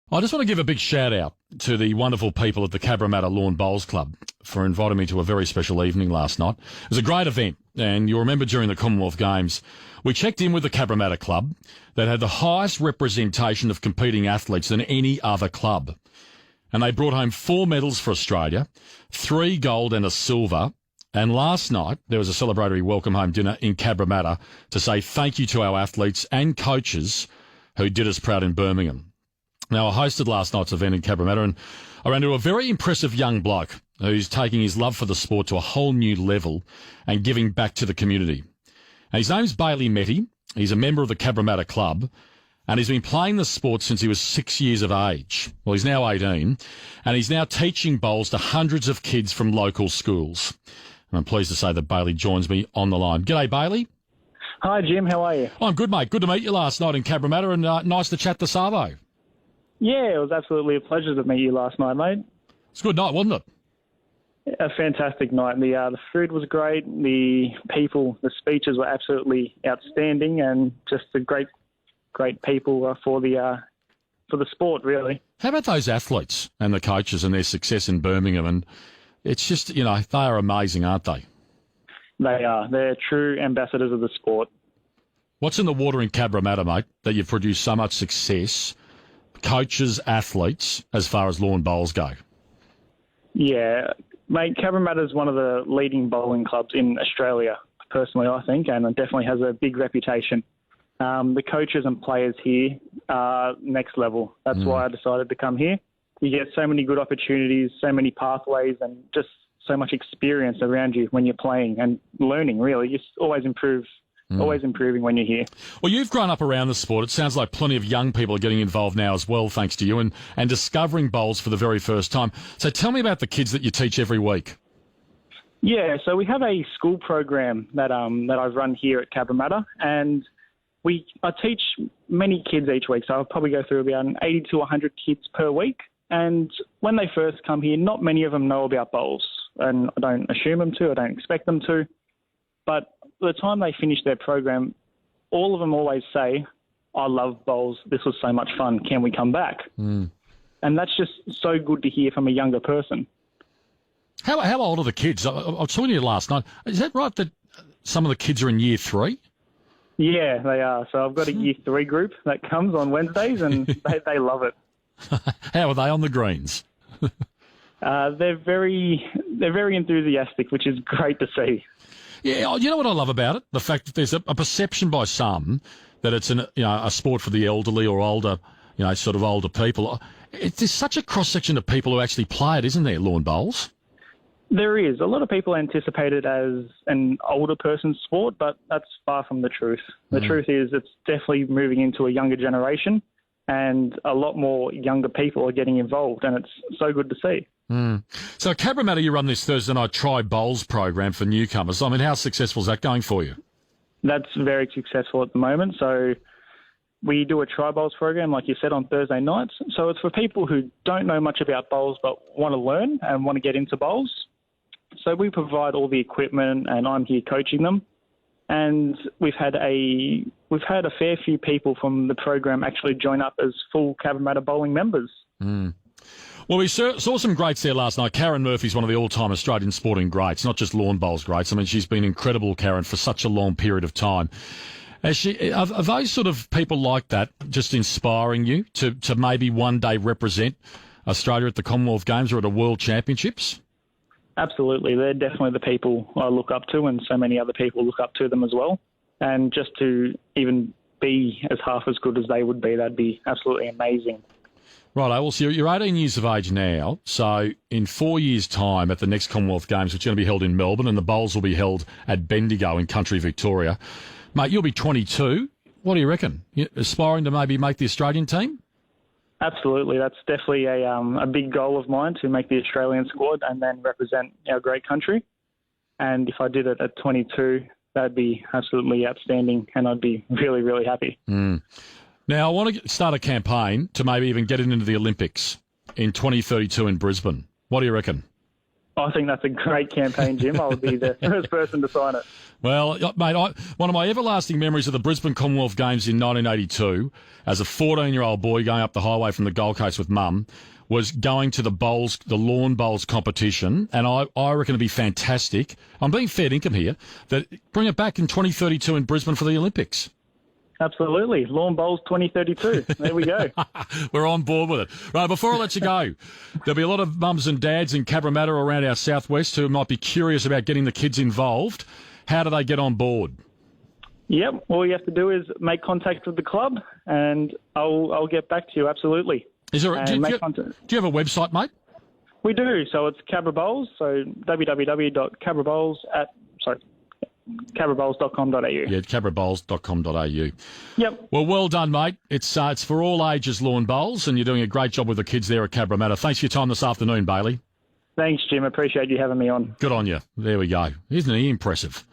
I just want to give a big shout out to the wonderful people at the Cabramatta Lawn Bowls Club for inviting me to a very special evening last night. It was a great event, and you'll remember during the Commonwealth Games, we checked in with the Cabramatta Club that had the highest representation of competing athletes than any other club. And they brought home 4 medals for Australia, 3 gold and a silver. And last night, there was a celebratory welcome home dinner in Cabramatta to say thank you to our athletes and coaches who did us proud in Birmingham. Now, I hosted last night's event in Cabramatta, and I ran into a very impressive young bloke who's taking his love for the sport to a whole new level and giving back to the community. And his name's Bailey Meti. He's a member of the Cabramatta Club, and he's been playing the sport since he was 6 years of age. Well, he's now 18, and he's now teaching bowls to hundreds of kids from local schools. And I'm pleased to say that Bailey joins me on the line. G'day, Bailey. Hi, Jim. How are you? I'm good, mate. Good to meet you last night in Cabramatta, and nice to chat the Savo. Yeah, it was absolutely a pleasure to meet you last night, mate. It's a good night, wasn't it? A fantastic night. The food was great. The people, the speeches were absolutely outstanding, and just a great people for the sport, really. How about those athletes and the coaches and their success in Birmingham? And it's just, they are amazing, aren't they? They are. They're true ambassadors of the sport. What's in the water in Cabramatta, mate, that you've produced so much success, coaches, athletes, as far as lawn bowls go? Yeah, mate, Cabramatta is one of the leading bowling clubs in Australia, personally, I think, and it definitely has a big reputation. The coaches and players here are next level. That's why I decided to come here. You get so many good opportunities, so many pathways, and just so much experience around you when you're playing and learning, really. You always improve. Always improving when you're here. Well, you've grown up around the sport. It sounds like plenty of young people are getting involved now as well, thanks to you, and discovering bowls for the very first time. So tell me about the kids that you teach every week. Yeah, so we have a school program that I run here at Cabramatta, and I teach many kids each week. So I'll probably go through about 80 to 100 kids per week. And when they first come here, not many of them know about bowls, and I don't assume them to. I don't expect them to. But by the time they finish their program, all of them always say, I love bowls. This was so much fun. Can we come back? And that's just so good to hear from a younger person. How old are the kids? I was talking to you last night. Is that right that some of the kids are in year 3? Yeah, they are. So I've got a year 3 group that comes on Wednesdays, and they love it. How are they on the greens? They're very enthusiastic, which is great to see. Yeah, you know what I love about it? The fact that there's a perception by some that it's a sport for the elderly or older, sort of older people. There's such a cross-section of people who actually play it, isn't there, lawn bowls? There is. A lot of people anticipate it as an older person's sport, but that's far from the truth. The truth is it's definitely moving into a younger generation, and a lot more younger people are getting involved, and it's so good to see. So at Cabramatta, you run this Thursday night Try Bowls program for newcomers. I mean, how successful is that going for you? That's very successful at the moment. So we do a Try Bowls program, like you said, on Thursday nights. So it's for people who don't know much about bowls but want to learn and want to get into bowls. So we provide all the equipment, and I'm here coaching them. And we've had a fair few people from the program actually join up as full Cabramatta bowling members. Well, we saw some greats there last night. Karen Murphy's one of the all-time Australian sporting greats, not just lawn bowls greats. I mean, she's been incredible, Karen, for such a long period of time. Are those sort of people like that just inspiring you to maybe one day represent Australia at the Commonwealth Games or at a World Championships? Absolutely. They're definitely the people I look up to, and so many other people look up to them as well. And just to even be as half as good as they would be, that'd be absolutely amazing. Right, well, so you're 18 years of age now, so in 4 years' time at the next Commonwealth Games, which are going to be held in Melbourne, and the bowls will be held at Bendigo in country Victoria, mate, you'll be 22. What do you reckon? You aspiring to maybe make the Australian team? Absolutely. That's definitely a big goal of mine, to make the Australian squad and then represent our great country. And if I did it at 22, that'd be absolutely outstanding, and I'd be really, really happy. Now, I want to start a campaign to maybe even get it into the Olympics in 2032 in Brisbane. What do you reckon? I think that's a great campaign, Jim. I would be the first person to sign it. Well, mate, one of my everlasting memories of the Brisbane Commonwealth Games in 1982, as a 14-year-old boy going up the highway from the Gold Coast with Mum, was going to the lawn bowls competition, and I reckon it'd be fantastic. I'm being fair income here. That bring it back in 2032 in Brisbane for the Olympics. Absolutely. Lawn Bowls 2032. There we go. We're on board with it. Right, before I let you go, there'll be a lot of mums and dads in Cabramatta around our southwest who might be curious about getting the kids involved. How do they get on board? Yep. All you have to do is make contact with the club, and I'll get back to you. Absolutely. Do you have a website, mate? We do. So it's Cabra Bowls. So cabrabowls.com.au. Yeah, cabrabowls.com.au. Yep. Well, well done, mate. It's for all ages lawn bowls, and you're doing a great job with the kids there at Cabramatta. Thanks for your time this afternoon, Bailey. Thanks, Jim. Appreciate you having me on. Good on you. There we go. Isn't he impressive?